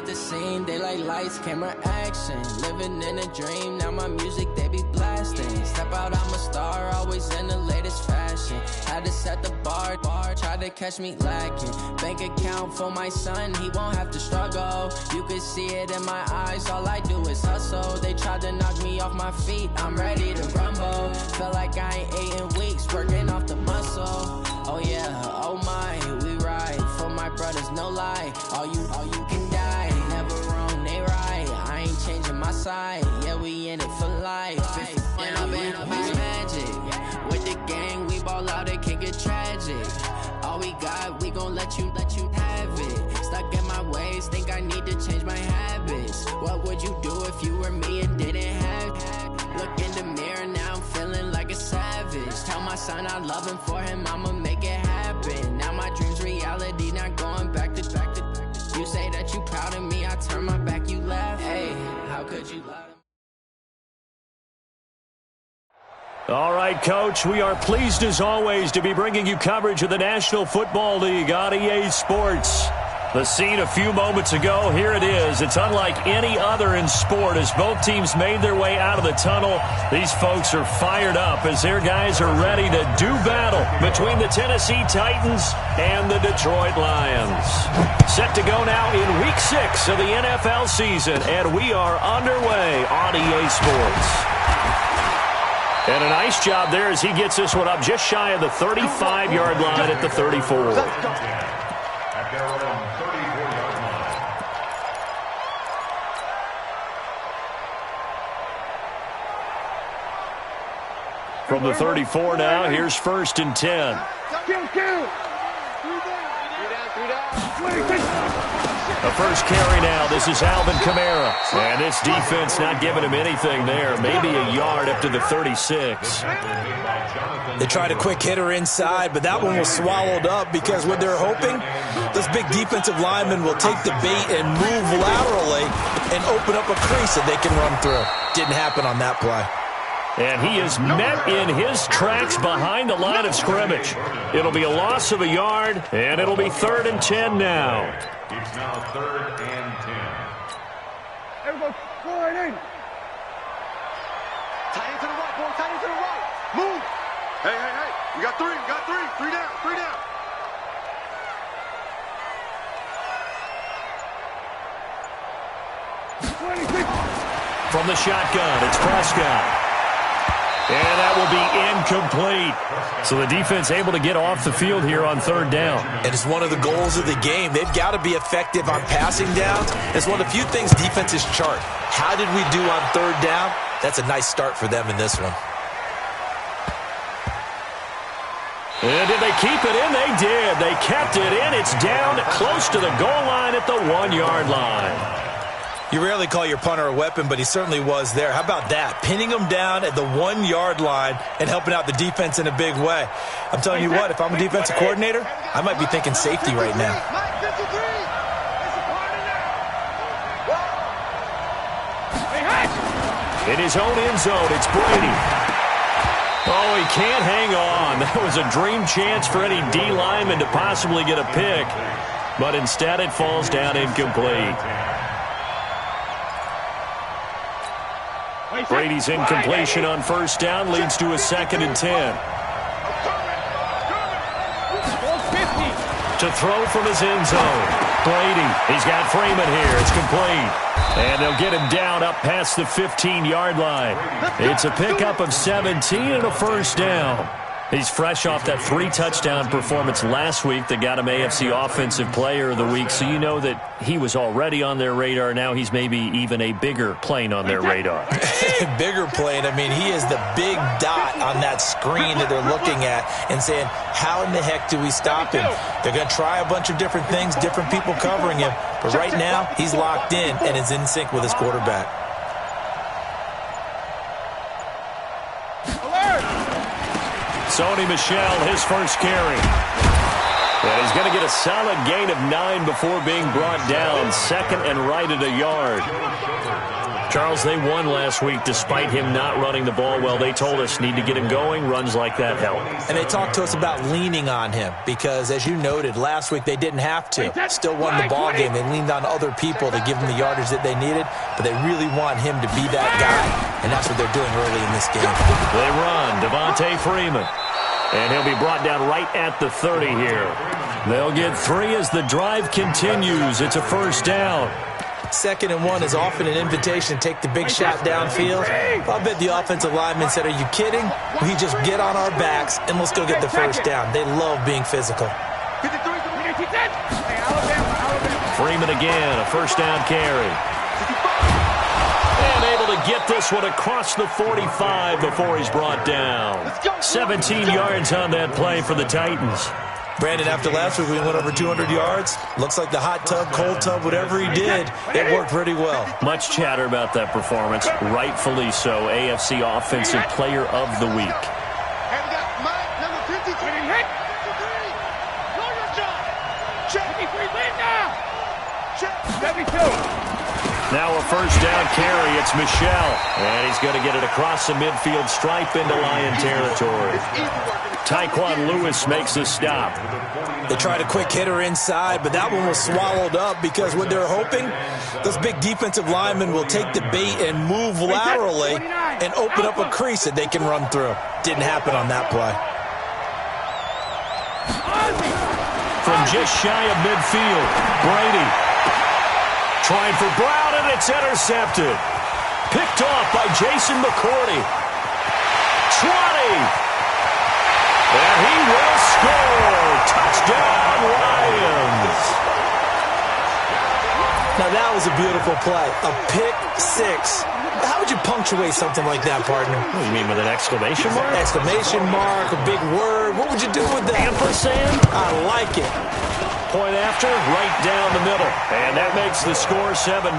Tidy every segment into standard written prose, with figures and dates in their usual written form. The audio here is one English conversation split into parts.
at the scene, they like lights, camera, action. Living in a dream, now my music they be blasting. Step out, I'm a star, always in the latest fashion. Had to set the bar, try to catch me lacking. Bank account for my son, he won't have to struggle. You can see it in my eyes, all I do is hustle. They tried to knock me off my feet, I'm ready to rumble. Feel like I ain't ate in weeks, working off the muscle. Oh yeah, oh my, we ride for my brothers, no lie. All you can die, never wrong, they right. I ain't changing my side, yeah, we in it for life. When I've been magic, with the gang, we ball out, it can get tragic. All we got, we gon' let you have it. Stuck in my ways, think I need to change my habits. What would you do if you were me and didn't have it? Look in the mirror, now I'm feeling like a savage. Tell my son I love him, for him I'ma make it happen. Now my dream's reality, not going back to. You say that you proud of me, I turn my back, you laugh. Hey, how could you lie? All right, Coach, we are pleased as always to be bringing you coverage of the National Football League on EA Sports. The scene a few moments ago, here it is. It's unlike any other in sport as both teams made their way out of the tunnel. These folks are fired up as their guys are ready to do battle between the Tennessee Titans and the Detroit Lions. Set to go now in Week 6 of the NFL season, and we are underway on EA Sports. And a nice job there as he gets this one up just shy of the 35-yard line at the 34. From the 34 now, here's 1st and 10. The first carry now, this is Alvin Kamara. And this defense not giving him anything there. Maybe a yard up to the 36. They tried a quick hitter inside, but that one was swallowed up because what they're hoping, this big defensive lineman will take the bait and move laterally and open up a crease that they can run through. Didn't happen on that play. And he is met in his tracks behind the line of scrimmage. It'll be a loss of a yard, and it'll be 3rd and 10 now. It's now 3rd and 10. Everybody, go right in. Tight end to the right, boy. Tight end to the right. Move. Hey. We got three. Three down. From the shotgun, it's Prescott. And that will be incomplete. So the defense able to get off the field here on 3rd down. And it's one of the goals of the game. They've got to be effective on passing downs. It's one of the few things defenses chart. How did we do on 3rd down? That's a nice start for them in this one. And did they keep it in? They did. They kept it in. It's down close to the goal line at the 1-yard line. You rarely call your punter a weapon, but he certainly was there. How about that? Pinning him down at the 1-yard line and helping out the defense in a big way. I'm telling you what, if I'm a defensive coordinator, I might be thinking safety right now. In his own end zone, it's Brady. Oh, he can't hang on. That was a dream chance for any D lineman to possibly get a pick, but instead it falls down incomplete. Brady's incompletion on 1st down leads to a 2nd and 10. To throw from his end zone. Brady, he's got Freeman here. It's complete. And they'll get him down up past the 15-yard line. It's a pickup of 17 and a 1st down. He's fresh off that 3-touchdown performance last week that got him AFC Offensive Player of the Week, so you know that he was already on their radar. Now he's maybe even a bigger plane on their radar. Bigger plane. I mean, he is the big dot on that screen that they're looking at and saying, how in the heck do we stop him? They're going to try a bunch of different things, different people covering him, but right now he's locked in and is in sync with his quarterback. Sony Michel, his first carry. And he's going to get a solid gain of 9 before being brought down. 2nd and right at a yard. Charles, they won last week despite him not running the ball well. They told us need to get him going. Runs like that help. And they talked to us about leaning on him because, as you noted, last week they didn't have to. Still won the ball game. They leaned on other people to give them the yardage that they needed, but they really want him to be that guy, and that's what they're doing early in this game. They run. Devontae Freeman. And he'll be brought down right at the 30 here. They'll get 3 as the drive continues. It's a first down. 2nd and 1 is often an invitation to take the big shot downfield. I bet the offensive lineman said, are you kidding? We just get on our backs and let's go get the first down. They love being physical. Freeman again, a first down carry. And able to get this one across the 45 before he's brought down. 17 yards on that play for the Titans. Brandon, after last week we went over 200 yards. Looks like the hot tub, cold tub, whatever he did, it worked pretty well. Much chatter about that performance. Rightfully so. AFC Offensive Player of the Week. Hey, we got Mike, number 53. 53. Know your job. Check. 53, lead now. Check. 72. Now a first down carry. It's Michel. And he's going to get it across the midfield stripe into Lion territory. Tyquan Lewis makes the stop. They tried a quick hitter inside, but that one was swallowed up because what they're hoping, those big defensive linemen will take the bait and move laterally and open up a crease that they can run through. Didn't happen on that play. From just shy of midfield, Brady trying for Brown, and it's intercepted. Picked off by Jason McCourty. 20. And he will score. Touchdown, Lions. Now, that was a beautiful play. A pick six. How would you punctuate something like that, partner? What do you mean, with an exclamation mark? Exclamation mark, a big word. What would you do with that? Ampersand? I like it. Point after, right down the middle. And that makes the score 7-0.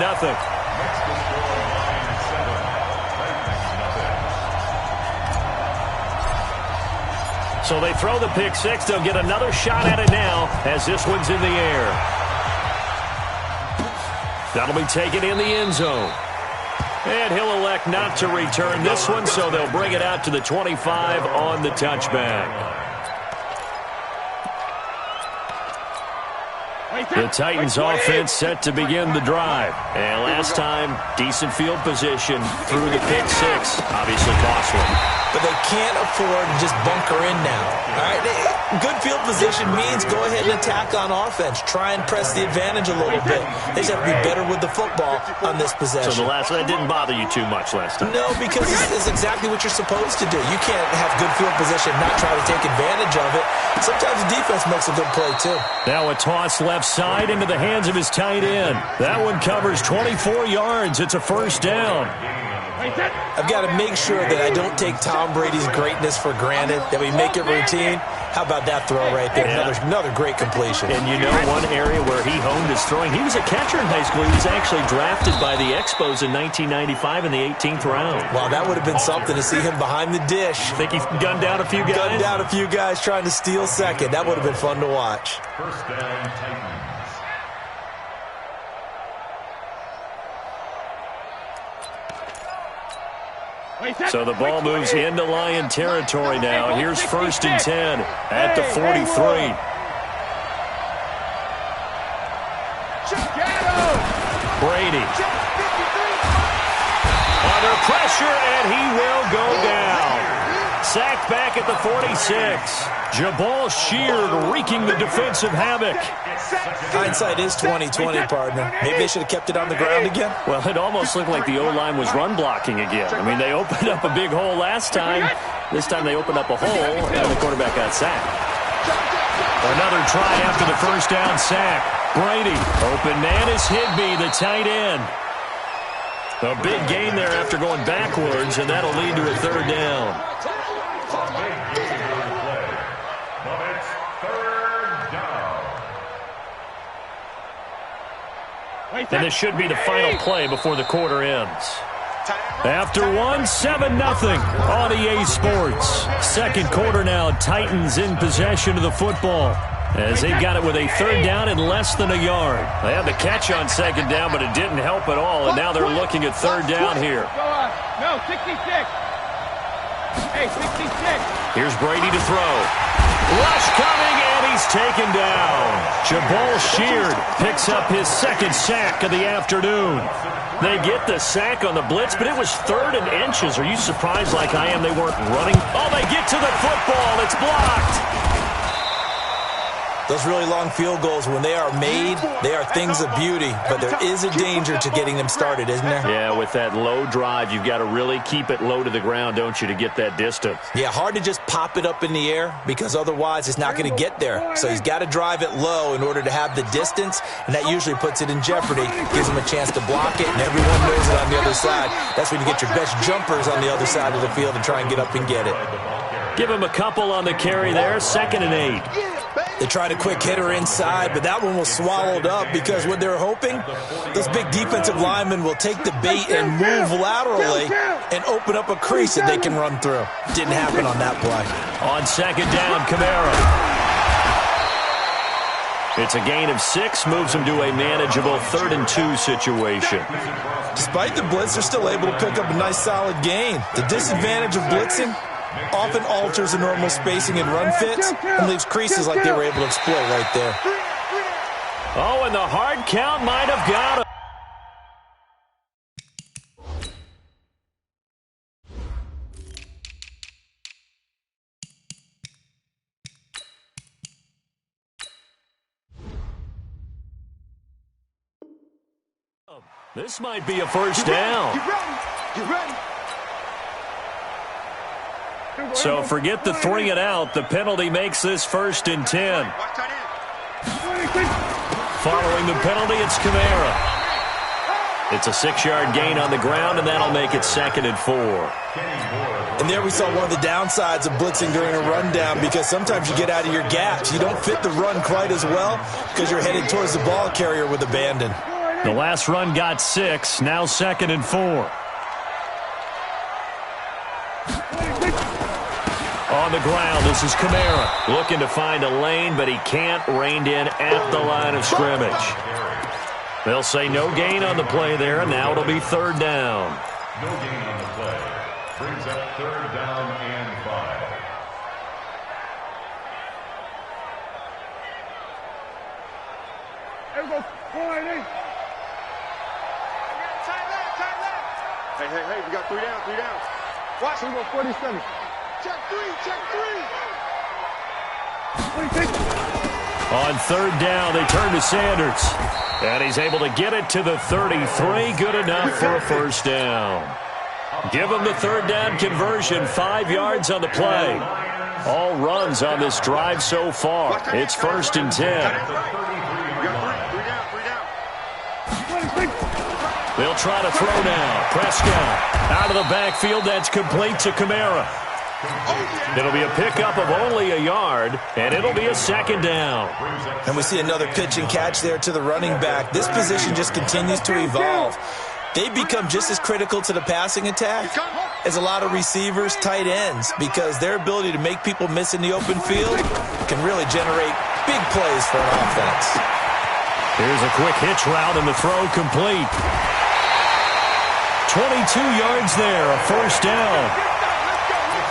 So they throw the pick six. They'll get another shot at it now as this one's in the air. That'll be taken in the end zone. And he'll elect not to return this one, so they'll bring it out to the 25 on the touchback. The Titans offense set to begin the drive. And last time, decent field position through the pick six. Obviously costly. But they can't afford to just bunker in now. All right? Good field position means go ahead and attack on offense. Try and press the advantage a little bit. They just have to be better with the football on this possession. So that didn't bother you too much last time? No, because it's exactly what you're supposed to do. You can't have good field position and not try to take advantage of it. Sometimes the defense makes a good play, too. Now a toss left side into the hands of his tight end. That one covers 24 yards. It's a first down. I've got to make sure that I don't take Tom Brady's greatness for granted, that we make it routine. How about that throw right there? Yeah. Another great completion. And you know one area where he honed his throwing, he was a catcher in high school. He was actually drafted by the Expos in 1995 in the 18th round. Wow, that would have been something to see him behind the dish. Think he gunned down a few guys? Gunned down a few guys trying to steal second. That would have been fun to watch. First down, Titans. So the ball moves into Lion territory now. Here's 1st and 10 at the 43. Brady. Under pressure, and he will go down. Sacked back at the 46. Jabal Sheard wreaking the defensive havoc. Hindsight is 20/20, partner. Maybe they should have kept it on the ground again. Well, it almost looked like the O-line was run blocking again. I mean, they opened up a big hole last time. This time they opened up a hole, and the quarterback got sacked. Another try after the first down sack. Brady, open man is Higbee, the tight end. A big gain there after going backwards, and that'll lead to a 3rd down. And this should be the final play before the quarter ends. After one, 7-0 on EA Sports. Second quarter now, Titans in possession of the football. as they got it with a third down and less than a yard. They had the catch on second down, but it didn't help at all, and now they're looking at third down here. No, 66. Hey, 66. Here's Brady to throw. Rush coming, and he's taken down. Jabal Sheard picks up his second sack of the afternoon. They get the sack on the blitz, but it was 3rd and inches. Are you surprised like I am they weren't running? Oh, they get to the football. It's blocked. Those really long field goals, when they are made, they are things of beauty. But there is a danger to getting them started, isn't there? Yeah, with that low drive, you've got to really keep it low to the ground, don't you, to get that distance. Yeah, hard to just pop it up in the air because otherwise it's not going to get there. So he's got to drive it low in order to have the distance, and that usually puts it in jeopardy, gives him a chance to block it, and everyone knows it on the other side. That's when you get your best jumpers on the other side of the field and try and get up and get it. Give him a couple on the carry there, 2nd and 8. They tried a quick hitter inside, but that one was swallowed up because what they're hoping, those big defensive linemen will take the bait and move laterally and open up a crease that they can run through. Didn't happen on that play. On 2nd down, Kamara. It's a gain of 6, moves them to a manageable 3rd and 2 situation. Despite the blitz, they're still able to pick up a nice solid gain. The disadvantage of blitzing often alters the normal spacing and run fits and leaves creases like they were able to exploit right there. Oh, and the hard count might have got him. This might be a first down. Get ready. So forget the 3 and out. The penalty makes this 1st and 10. Following the penalty, it's Kamara. It's a 6-yard gain on the ground, and that'll make it 2nd and 4. And there we saw one of the downsides of blitzing during a rundown because sometimes you get out of your gaps. You don't fit the run quite as well because you're headed towards the ball carrier with abandon. The last run got 6, now 2nd and 4. On the ground, this is Kamara. Looking to find a lane, but he can't. Reined in at the line of scrimmage. They'll say no gain on the play there, and now it'll be 3rd down. No gain on the play. Brings up 3rd down and 5. There we go. Hey, we got 3 down. Watch. We go 47. Check 3. On 3rd down, they turn to Sanders. And he's able to get it to the 33. Good enough for a first down. Give him the 3rd down conversion. 5 yards on the play. All runs on this drive so far. It's 1st and 10. They'll try to throw now. Prescott out of the backfield. That's complete to Kamara. It'll be a pickup of only a yard, and it'll be a 2nd down. And we see another pitch and catch there to the running back. This position just continues to evolve. They become just as critical to the passing attack as a lot of receivers, tight ends, because their ability to make people miss in the open field can really generate big plays for an offense. Here's a quick hitch route, and the throw complete. 22 yards there, a first down.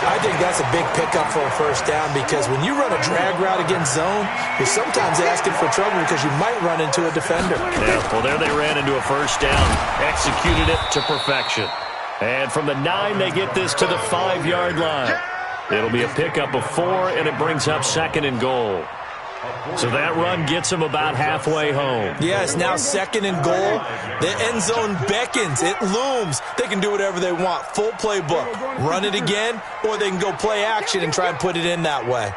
I think that's a big pickup for a first down because when you run a drag route against zone, you're sometimes asking for trouble because you might run into a defender. Yeah, well, there they ran into a first down, executed it to perfection. And from the 9, they get this to the 5-yard line. It'll be a pickup of 4, and it brings up 2nd and goal. So that run gets them about halfway home. Yeah, it's now 2nd and goal. The end zone beckons. It looms. They can do whatever they want. Full playbook. Run it again, or they can go play action and try and put it in that way.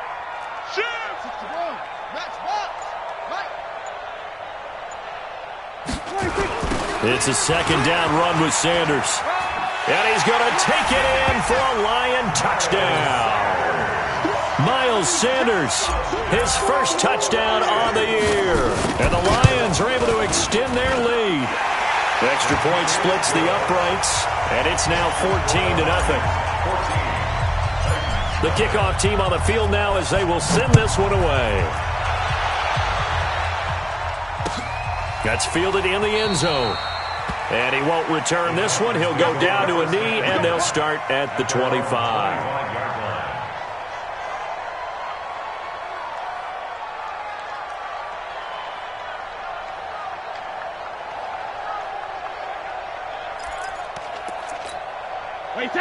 It's a 2nd down run with Sanders. And he's going to take it in for a Lion touchdown. Miles Sanders, his first touchdown on the year. And the Lions are able to extend their lead. The extra point splits the uprights, and it's now 14-0. The kickoff team on the field now as they will send this one away. That's fielded in the end zone. And he won't return this one. He'll go down to a knee, and they'll start at the 25.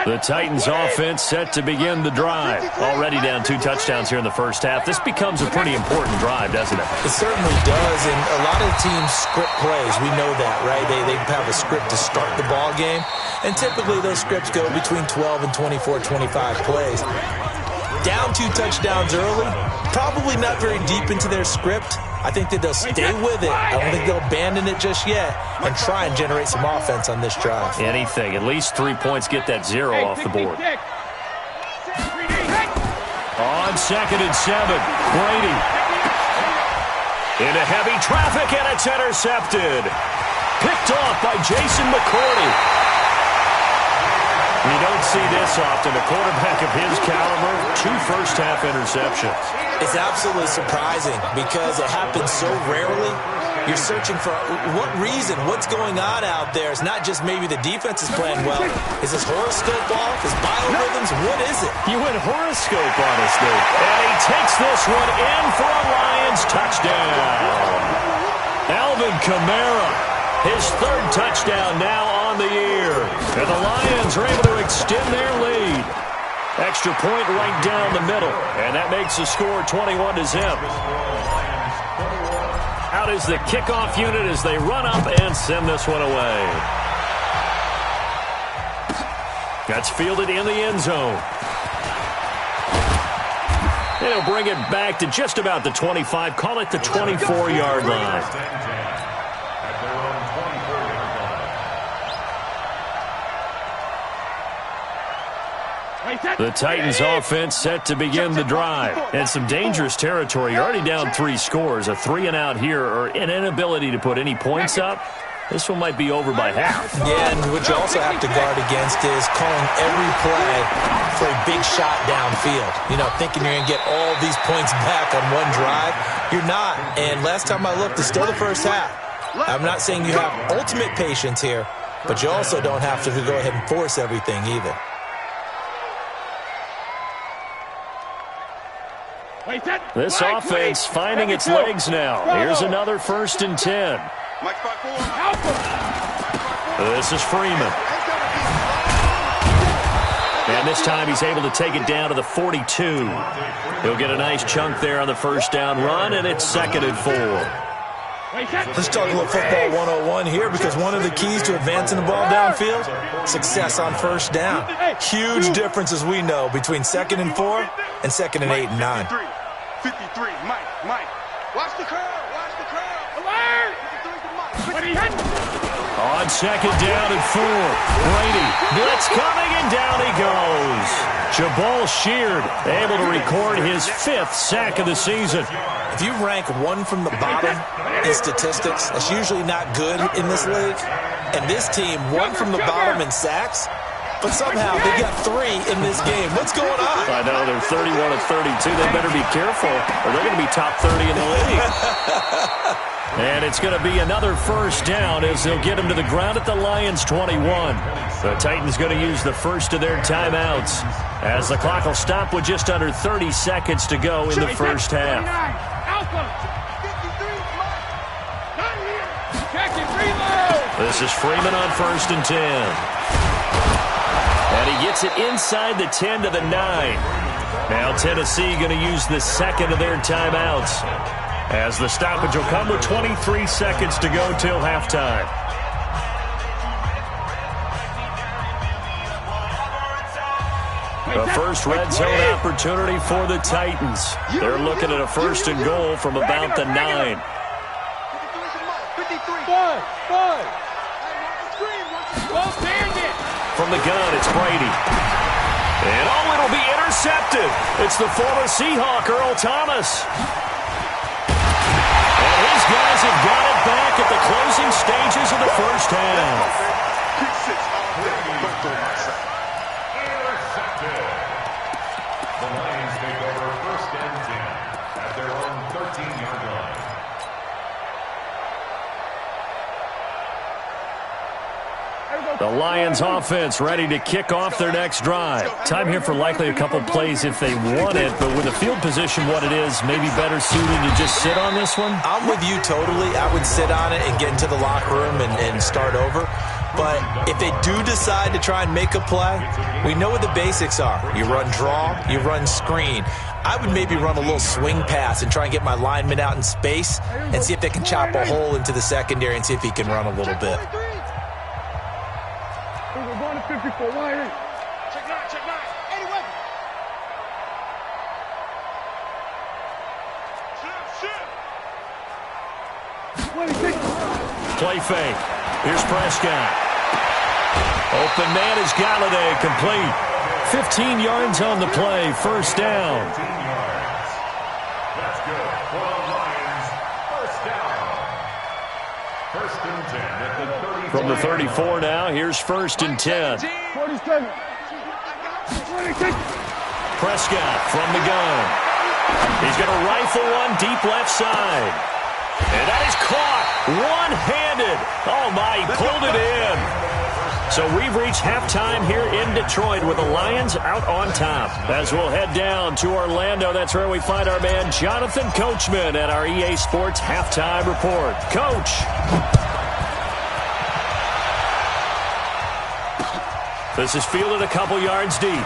The Titans offense set to begin the drive. Already down 2 touchdowns here in the first half. This becomes a pretty important drive, doesn't it? It certainly does, and a lot of teams script plays. We know that, right? They have a script to start the ball game, and typically those scripts go between 12 and 24, 25 plays. Down 2 touchdowns early, probably not very deep into their script. I think that they'll stay with it. I don't think they'll abandon it just yet and try and generate some offense on this drive. Anything. At least 3 points, get that 0 off the board. On 2nd and 7, Brady. Into heavy traffic, and it's intercepted. Picked off by Jason McCourty. You don't see this often. A quarterback of his caliber, 2 first-half interceptions. It's absolutely surprising because it happens so rarely. You're searching for what reason, what's going on out there. It's not just maybe the defense is playing well. Is this horoscope off? Is biorhythms? What is it? You went horoscope on us, dude. And he takes this one in for a Lions touchdown. Alvin Kamara, his 3rd touchdown now on the year. And the Lions are able to extend their lead. Extra point right down the middle. And that makes the score 21-0. Out is the kickoff unit as they run up and send this one away. That's fielded in the end zone. And he'll bring it back to just about the 25. Call it the 24-yard line. The Titans offense set to begin the drive. And some dangerous territory. You're already down 3 scores. A 3-and-out here or an inability to put any points up. This one might be over by half. Yeah, and what you also have to guard against is calling every play for a big shot downfield. You know, thinking you're going to get all these points back on one drive. You're not. And last time I looked, it's still the first half. I'm not saying you have ultimate patience here, but you also don't have to go ahead and force everything either. This offense finding its legs now. Here's another 1st and 10. This is Freeman. And this time he's able to take it down to the 42. He'll get a nice chunk there on the first down run, and it's 2nd and 4. Let's talk a little football 101 here, because one of the keys to advancing the ball downfield, success on first down. Huge difference, as we know, between 2nd and 4 and 2nd and 8 and 9. 53, Mike. Watch the curl. Alert! 53 to Mike. On 2nd down and 4, Brady. Blitz coming, and down he goes. Jabal Sheard able to record his 5th sack of the season. If you rank 1 from the bottom in statistics, that's usually not good in this league. And this team, 1 from the bottom in sacks, but somehow they got 3 in this game. What's going on? I know, they're 31 of 32. They better be careful, or they're going to be top 30 in the league. And it's going to be another first down as they'll get him to the ground at the Lions' 21. The Titans going to use the first of their timeouts as the clock will stop with just under 30 seconds to go in the first half. This is Freeman on 1st and 10. And he gets it inside the 10 to the 9. Now Tennessee going to use the 2nd of their timeouts as the stoppage will come with 23 seconds to go till halftime. The first red zone opportunity for the Titans. They're looking at a 1st and goal from about the 9. From the gun, it's Brady. And it'll be intercepted. It's the former Seahawk, Earl Thomas. And his guys have got it back at the closing stages of the first half. Intercepted. The Lions take over 1st and 10 at their own 13-yard line. The Lions offense ready to kick off their next drive. Time here for likely a couple plays if they want it, but with the field position what it is, maybe better suited to just sit on this one? I'm with you totally. I would sit on it and get into the locker room and start over. But if they do decide to try and make a play, we know what the basics are. You run draw, you run screen. I would maybe run a little swing pass and try and get my lineman out in space and see if they can chop a hole into the secondary and see if he can run a little bit. We're going to 54. Wire. Check 9, check 9. 81. Play fake. Here's Prescott. Open man is Galladay, complete. 15 yards on the play, first down. 15 yards. That's good for the Lions. First down. First and 10 at the 34. From the 34 now, here's first and 10. 47. 26. Prescott from the gun. He's going to rifle one deep left side. And that is caught one-handed. Oh, my, he pulled it in. So we've reached halftime here in Detroit with the Lions out on top. As we'll head down to Orlando, that's where we find our man Jonathan Coachman at our EA Sports Halftime Report. Coach. This is fielded a couple yards deep.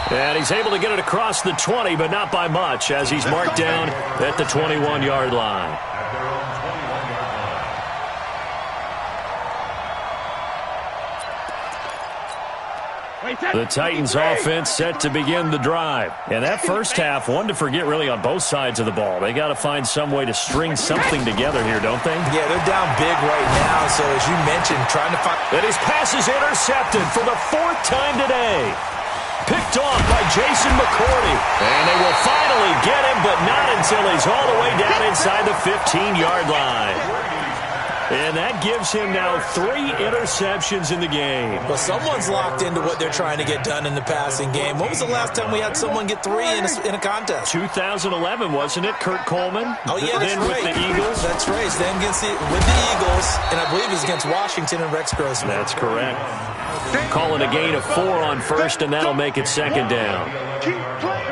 And he's able to get it across the 20, but not by much, as he's marked down at the 21-yard line. At their own 21-yard line. The Titans offense set to begin the drive. And that first half, one to forget really on both sides of the ball. They got to find some way to string something together here, don't they? Yeah, they're down big right now, so as you mentioned, trying to find... And his pass is intercepted for the fourth time today. Picked off by Jason McCourty. And they will finally get him, but not until he's all the way down inside the 15-yard line. And that gives him now 3 interceptions in the game. Well, someone's locked into what they're trying to get done in the passing game. When was the last time we had someone get 3 in a contest? 2011, wasn't it, Kurt Coleman? Oh, yeah, that's then right. with the Eagles. That's right. Then with the Eagles, and I believe it was against Washington and Rex Grossman. That's correct. Calling a gain of 4 on first, and that'll make it second down.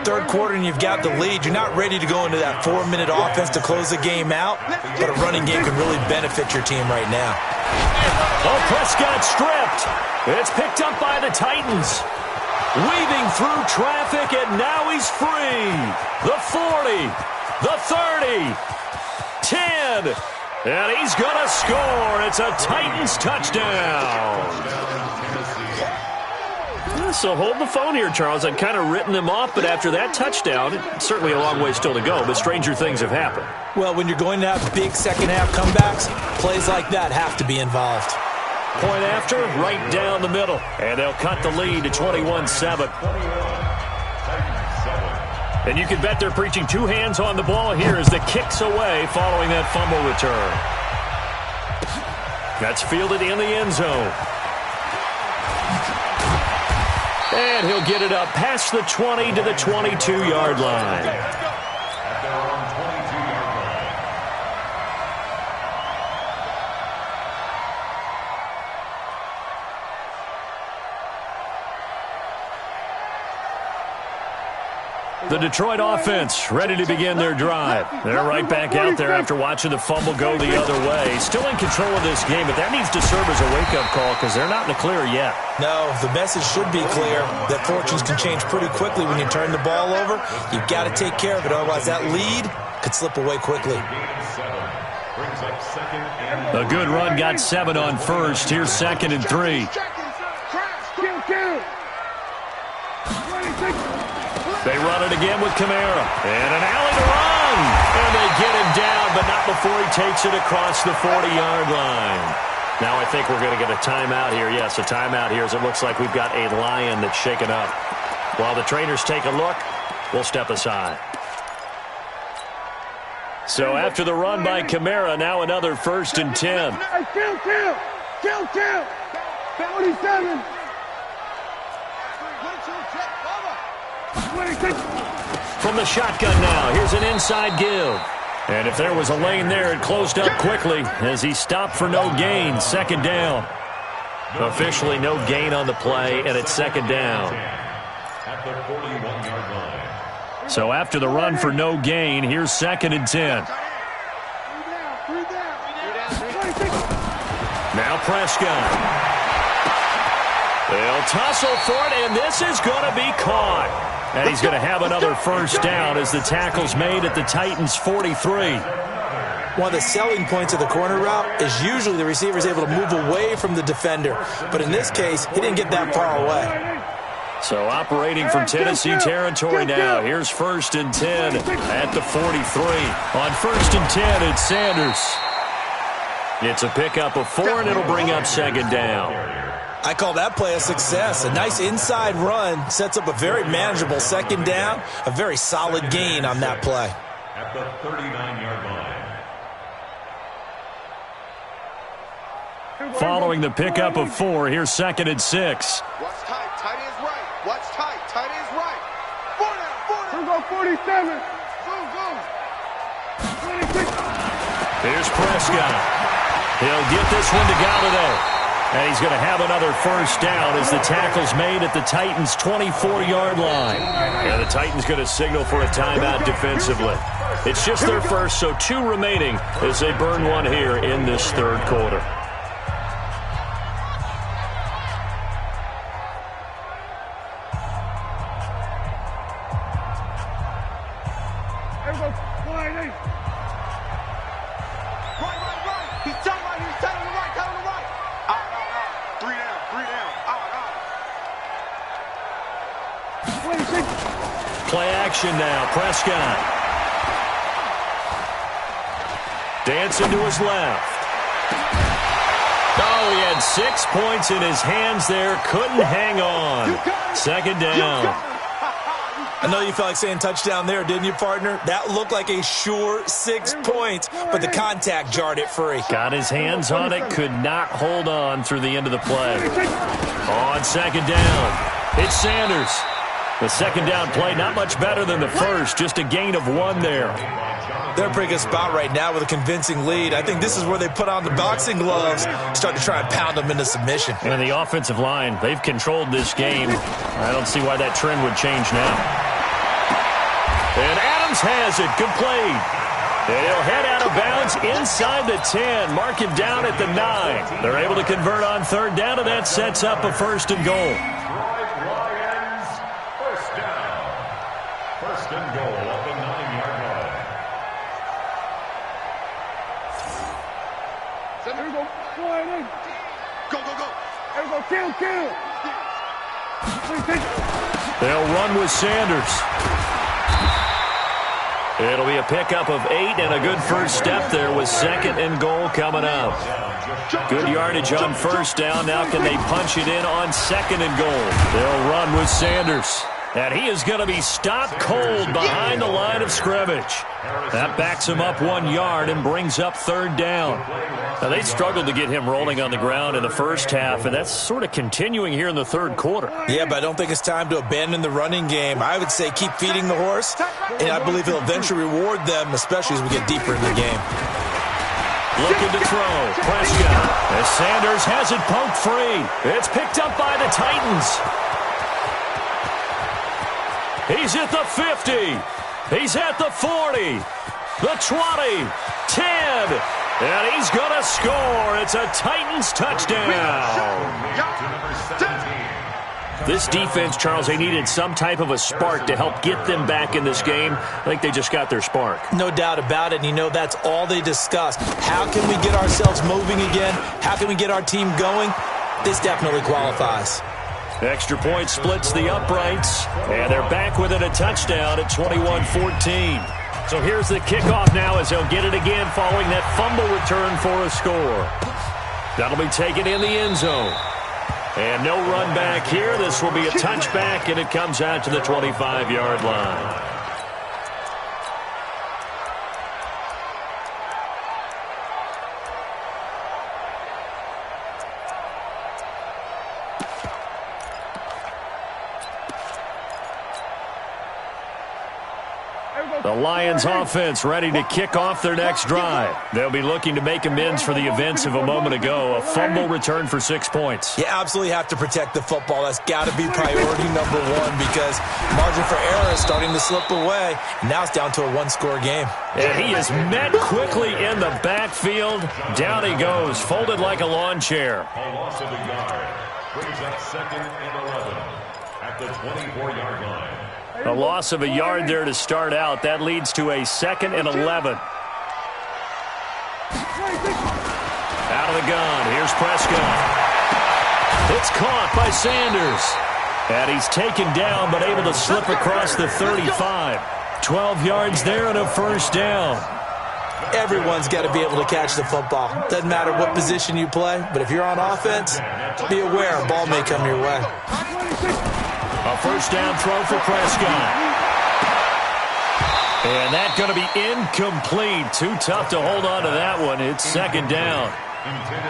Third quarter, and you've got the lead. You're not ready to go into that 4-minute offense to close the game out, but a running game can really benefit your team right now. Oh, Prescott stripped. It's picked up by the Titans. Weaving through traffic, and now he's free. The 40, the 30, 10, and he's going to score. It's a Titans touchdown. So hold the phone here, Charles. I'd kind of written them off, but after that touchdown, certainly a long way still to go, but stranger things have happened. Well, when you're going to have big second-half comebacks, plays like that have to be involved. Point after, right down the middle. And they'll cut the lead to 21-7. And you can bet they're preaching 2 hands on the ball here as the kick's away following that fumble return. That's fielded in the end zone. And he'll get it up past the 20 to the 22-yard line. At their own 22-yard line. The Detroit offense ready to begin their drive. They're right back out there after watching the fumble go the other way. Still in control of this game, but that needs to serve as a wake-up call because they're not in the clear yet. No, the message should be clear that fortunes can change pretty quickly when you turn the ball over. You've got to take care of it, otherwise that lead could slip away quickly. A good run got 7 on first. Here's second and 3. They run it again with Kamara. And an alley to run. And they get him down, but not before he takes it across the 40-yard line. Now I think we're going to get a timeout here. Yes, a timeout here as it looks like we've got a Lion that's shaken up. While the trainers take a look, we'll step aside. So after the run by Kamara, now another first and 10. Kill. 47. From the shotgun now, here's an inside give. And if there was a lane there, it closed up quickly as he stopped for no gain. Second down. Officially no gain on the play, and it's second down. At the 41-yard line. So after the run for no gain, here's second and 10. Now Prescott. They'll tussle for it, and this is going to be caught. And he's going to have another first down as the tackle's made at the Titans' 43. One of the selling points of the corner route is usually the receiver is able to move away from the defender. But in this case, he didn't get that far away. So operating from Tennessee territory now. Here's first and 10 at the 43. On first and 10, it's Sanders. It's a pickup of 4, and it'll bring up second down. I call that play a success. A nice inside run sets up a very manageable second down. A very solid gain on that play. At the 39-yard line. Following the pickup of 4, here's second and 6. Watch tight, tight is right. Watch tight, tight is right. 4 down. Here go 47. Go. 26. Here's Prescott. He'll get this one to Golladay. And he's going to have another first down as the tackle's made at the Titans' 24-yard line. And the Titans going to signal for a timeout defensively. It's just their first, so 2 remaining as they burn one here in this third quarter. Play action now. Prescott. Dancing to his left. Oh, he had 6 points in his hands there. Couldn't hang on. Second down. I know you felt like saying touchdown there, didn't you, partner? That looked like a sure 6 points, but the contact jarred it free. Got his hands on it. Could not hold on through the end of the play. On second down, it's Sanders. The second down play, not much better than the first, just a gain of 1 there. They're in a pretty good spot right now with a convincing lead. I think this is where they put on the boxing gloves, start to try and pound them into submission. And the offensive line, they've controlled this game. I don't see why that trend would change now. And Adams has it, complete. And he'll head out of bounds inside the 10, mark him down at the 9. They're able to convert on third down, and that sets up a first and goal. First and goal at the 9-yard line. Here we go. Go, go, go. Here we go. Kill. They'll run with Sanders. It'll be a pickup of 8 and a good first step there with second and goal coming up. Good yardage on first down. Now can they punch it in on second and goal? They'll run with Sanders. And he is going to be stopped cold behind the line of scrimmage. That backs him up 1 yard and brings up third down. Now, they struggled to get him rolling on the ground in the first half, and that's sort of continuing here in the third quarter. Yeah, but I don't think it's time to abandon the running game. I would say keep feeding the horse, and I believe he'll eventually reward them, especially as we get deeper in the game. Looking to throw. Prescott. As Sanders has it poked free. It's picked up by the Titans. He's at the 50. He's at the 40. The 20. 10. And he's going to score. It's a Titans touchdown. This defense, Charles, they needed some type of a spark to help get them back in this game. I think they just got their spark. No doubt about it. And, you know, that's all they discussed. How can we get ourselves moving again? How can we get our team going? This definitely qualifies. Extra point splits the uprights, and they're back within a touchdown at 21-14. So here's the kickoff now as they'll get it again following that fumble return for a score. That'll be taken in the end zone. And no run back here. This will be a touchback, and it comes out to the 25-yard line. The Lions offense ready to kick off their next drive. They'll be looking to make amends for the events of a moment ago. A fumble return for 6 points. You absolutely have to protect the football. That's got to be priority number one because margin for error is starting to slip away. Now it's down to a one-score game. And he is met quickly in the backfield. Down he goes, folded like a lawn chair. A loss of a yard brings up 2nd and 11 at the 24-yard line. A loss of a yard there to start out. That leads to a 2nd and 11. Out of the gun. Here's Prescott. It's caught by Sanders. And he's taken down but able to slip across the 35. 12 yards there and a first down. Everyone's got to be able to catch the football. Doesn't matter what position you play, but if you're on offense, be aware a ball may come your way. A first down throw for Prescott. And that's going to be incomplete. Too tough to hold on to that one. It's 2nd down.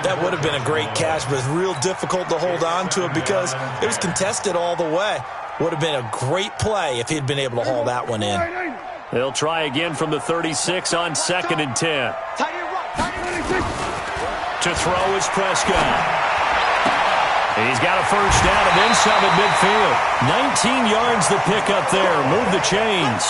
That would have been a great catch, but it's real difficult to hold on to it because it was contested all the way. Would have been a great play if he'd been able to haul that one in. They'll try again from the 36 on 2nd and 10. To throw is Prescott. He's got a first down and then some at midfield. 19 yards the pickup there. Move the chains.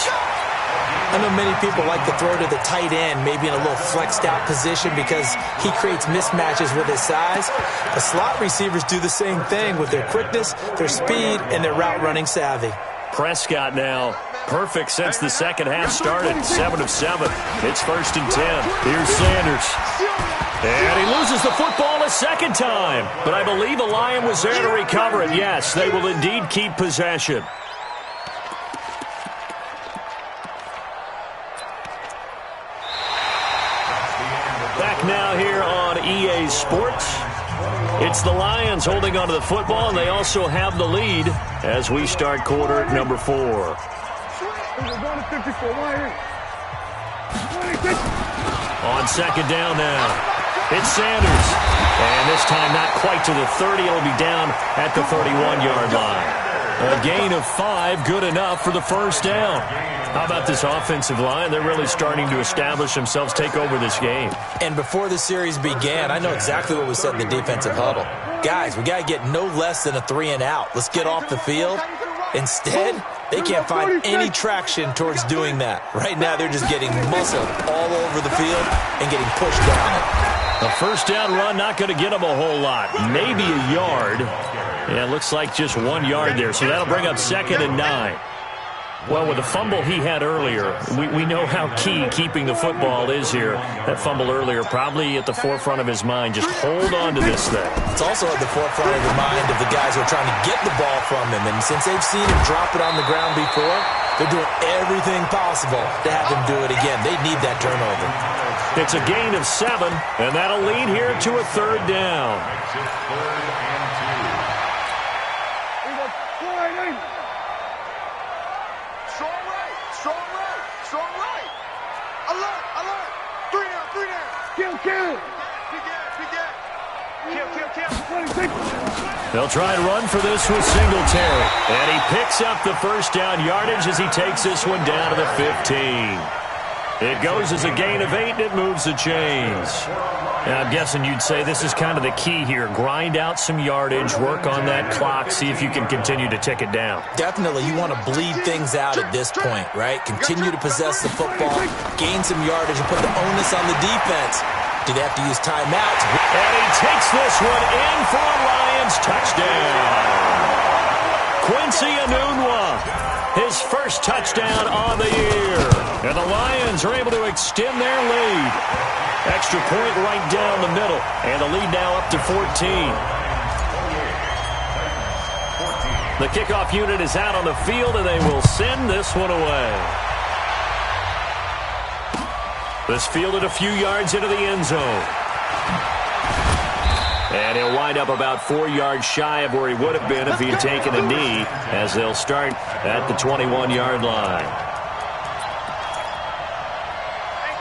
I know many people like to throw to the tight end, maybe in a little flexed out position because he creates mismatches with his size. The slot receivers do the same thing with their quickness, their speed, and their route running savvy. Prescott now perfect since the second half started. 7 of 7. It's 1st and 10. Here's Sanders. And he loses the football a second time. But I believe a Lion was there to recover it. Yes, they will indeed keep possession. Back now here on EA Sports. It's the Lions holding onto the football, and they also have the lead as we start quarter number 4. On 2nd down now. It's Sanders. And this time not quite to the 30. It'll be down at the 31-yard line. A gain of 5, good enough for the first down. How about this offensive line? They're really starting to establish themselves, take over this game. And before the series began, I know exactly what we said in the defensive huddle. Guys, we got to get no less than a 3 and out. Let's get off the field. Instead, they can't find any traction towards doing that. Right now, they're just getting muscled all over the field and getting pushed down. A first down run, not going to get them a whole lot. Maybe a yard. Yeah, it looks like just 1 yard there. So that'll bring up 2nd and 9. Well, with the fumble he had earlier, we know how key keeping the football is here. That fumble earlier probably at the forefront of his mind. Just hold on to this thing. It's also at the forefront of the mind of the guys who are trying to get the ball from him. And since they've seen him drop it on the ground before, they're doing everything possible to have him do it again. They need that turnover. It's a gain of 7, and that'll lead here to a 3rd down. They'll try and run for this with Singletary. And he picks up the first down yardage as he takes this one down to the 15. It goes as a gain of 8, and it moves the chains. And I'm guessing you'd say this is kind of the key here. Grind out some yardage, work on that clock, see if you can continue to tick it down. Definitely, you want to bleed things out at this point, right? Continue to possess the football, gain some yardage, and put the onus on the defense. Do they have to use timeouts? And he takes this one in for a Lions touchdown. Quincy Enunwa. His first touchdown on the year. And the Lions are able to extend their lead. Extra point right down the middle. And the lead now up to 14. The kickoff unit is out on the field, and they will send this one away. This fielded a few yards into the end zone. And he'll wind up about 4 yards shy of where he would have been if he had taken a knee, as they'll start at the 21-yard line.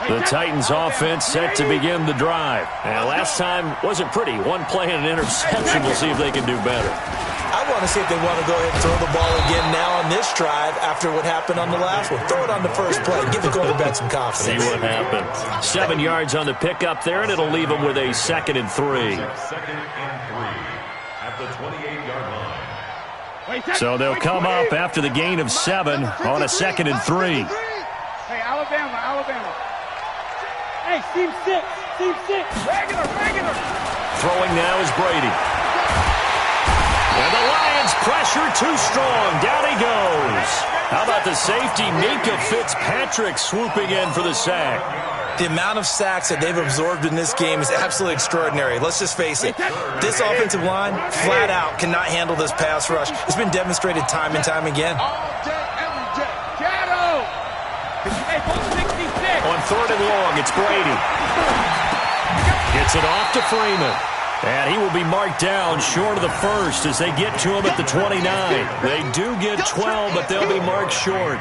The Titans offense set to begin the drive. And last time wasn't pretty. One play and an interception. We'll see if they can do better. I want to see if they want to go ahead and throw the ball again now on this drive after what happened on the last one. Throw it on the first play. Give the quarterback some confidence. See what happens. 7 yards on the pickup there, and it'll leave them with a 2nd and 3. 2nd and 3 at the 28-yard line. So they'll come up after the gain of 7 on a 2nd and 3. Hey, Alabama. Hey, team 6. Regular. Throwing now is Brady. And the Lions pressure too strong. Down he goes. How about the safety, Minka Fitzpatrick, swooping in for the sack. The amount of sacks that they've absorbed in this game is absolutely extraordinary. Let's just face it. This offensive line, flat out, cannot handle this pass rush. It's been demonstrated time and time again. All day, every day. Gatto! Hey, 66. On 3rd and long, it's Brady. Gets it off to Freeman. And he will be marked down short of the first as they get to him at the 29. They do get 12, but they'll be marked short.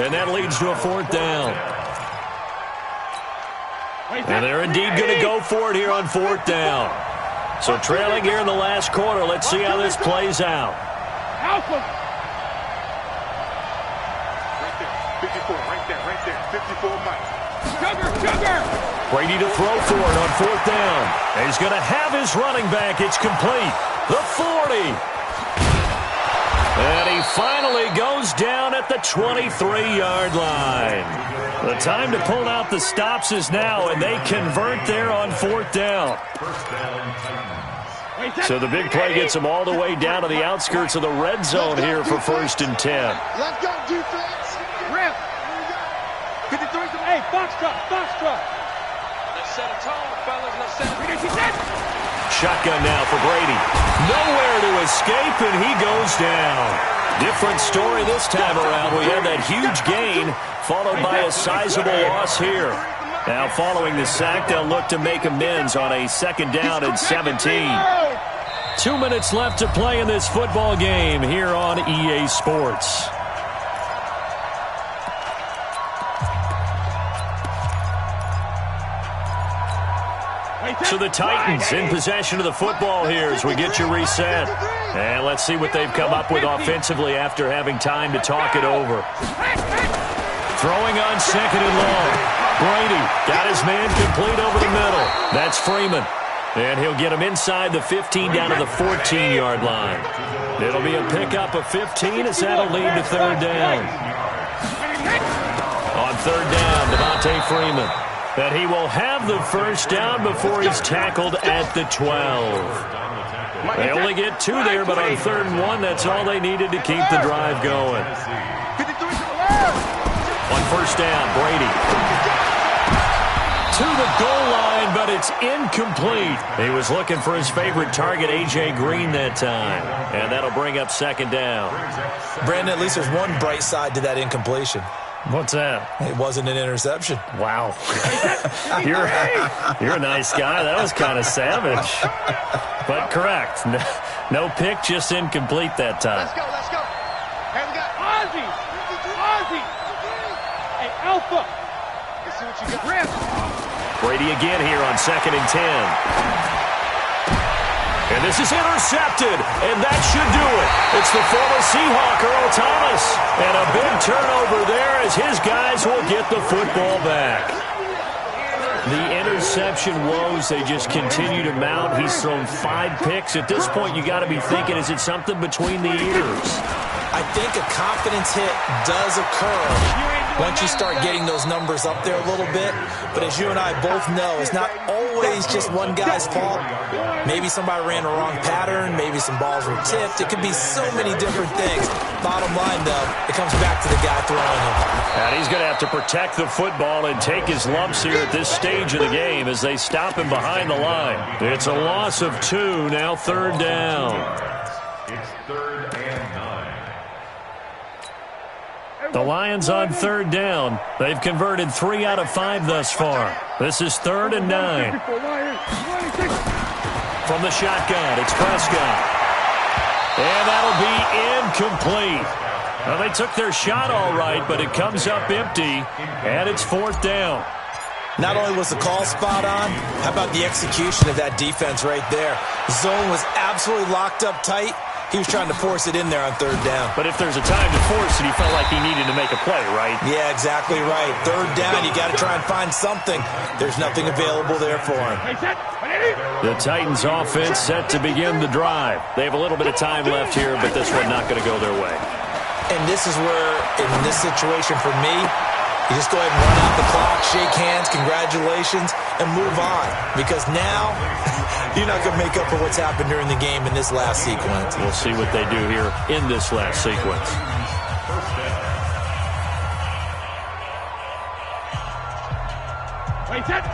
And that leads to a 4th down. And they're indeed going to go for it here on 4th down. So trailing here in the last quarter. Let's see how this plays out. Alpha. Right there. 54 Mike. Sugar. Brady to throw for it on 4th down. And he's going to have his running back. It's complete. The 40. And he finally goes down at the 23-yard line. The time to pull out the stops is now, and they convert there on 4th down. First down, Titans. So the big play gets them all the way down to the outskirts of the red zone here for 1st and 10. Let's go, defense. Rip. 53. Hey, Foxtrot. Let's set a tone, fellas. Let's set a Shotgun now for Brady. Nowhere to escape, and he goes down. Different story this time around. We had that huge gain, followed by a sizable loss here. Now following the sack, they'll look to make amends on a 2nd down and 17. 2 minutes left to play in this football game here on EA Sports. So the Titans in possession of the football here as we get you reset. And let's see what they've come up with offensively after having time to talk it over. Throwing on 2nd and long. Brady got his man complete over the middle. That's Freeman. And he'll get him inside the 15 down to the 14-yard line. It'll be a pickup of 15 as that'll lead to 3rd down. On 3rd down, Devontae Freeman. And he will have the 1st down before he's tackled at the 12. They only get 2 there, but on 3rd and 1, that's all they needed to keep the drive going. On 1st down, Brady. To the goal line, but it's incomplete. He was looking for his favorite target, A.J. Green, that time. And that'll bring up 2nd down. Brandon, at least there's one bright side to that incompletion. What's that? It wasn't an interception. Wow. You're a nice guy. That was kind of savage. But correct. No pick, just incomplete that time. Let's go. Hey, we got Ozzy. Hey, Alpha. Let's see what you got. Rip. Brady again here on 2nd and 10. And this is intercepted, and that should do it. It's the former Seahawk, Earl Thomas. And a big turnover there as his guys will get the football back. The interception woes, they just continue to mount. He's thrown 5 picks. At this point, you got to be thinking, is it something between the ears? I think a confidence hit does occur once you start getting those numbers up there a little bit. But as you and I both know, it's not always just one guy's fault. Maybe somebody ran a wrong pattern. Maybe some balls were tipped. It could be so many different things. Bottom line, though, it comes back to the guy throwing him. And he's going to have to protect the football and take his lumps here at this stage of the game as they stop him behind the line. It's a loss of 2, now 3rd down. It's 3rd and 9. The Lions on 3rd down. They've converted 3 out of 5 thus far. This is 3rd and 9. From the shotgun, it's Prescott. And that'll be incomplete. Well, they took their shot all right, but it comes up empty, and it's 4th down. Not only was the call spot on, how about the execution of that defense right there? Zone was absolutely locked up tight. He was trying to force it in there on third down. But if there's a time to force it, he felt like he needed to make a play, right? Yeah, exactly right. Third down, you got to try and find something. There's nothing available there for him. The Titans offense set to begin the drive. They have a little bit of time left here, but this one not going to go their way. And this is where, in this situation for me, you just go ahead and run out the clock, shake hands, congratulations, and move on. Because now, you're not going to make up for what's happened during the game in this last sequence. We'll see what they do here in this last sequence.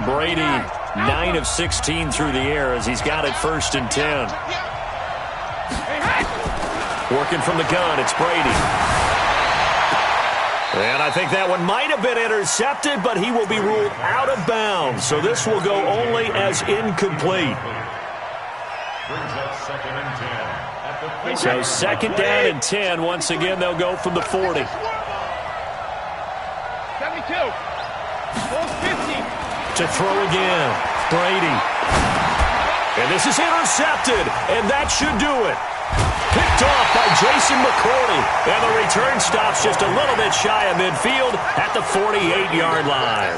Brady, 9 of 16 through the air as he's got it 1st and 10. Working from the gun, it's Brady. And I think that one might have been intercepted, but he will be ruled out of bounds. So this will go only as incomplete. So 2nd down and 10. Once again, they'll go from the 40. 72. 50. To throw again, Brady. And this is intercepted, and that should do it. Picked off by Jason McCourty. And the return stops just a little bit shy of midfield at the 48-yard line.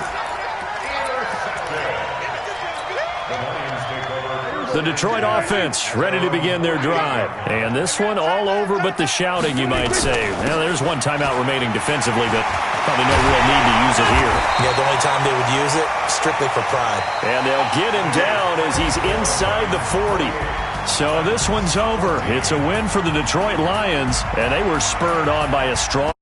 The Detroit offense ready to begin their drive. And this one all over but the shouting, you might say. Now, there's one timeout remaining defensively, but probably no real need to use it here. Yeah, the only time they would use it, strictly for pride. And they'll get him down as he's inside the 40. So this one's over. It's a win for the Detroit Lions, and they were spurred on by a strong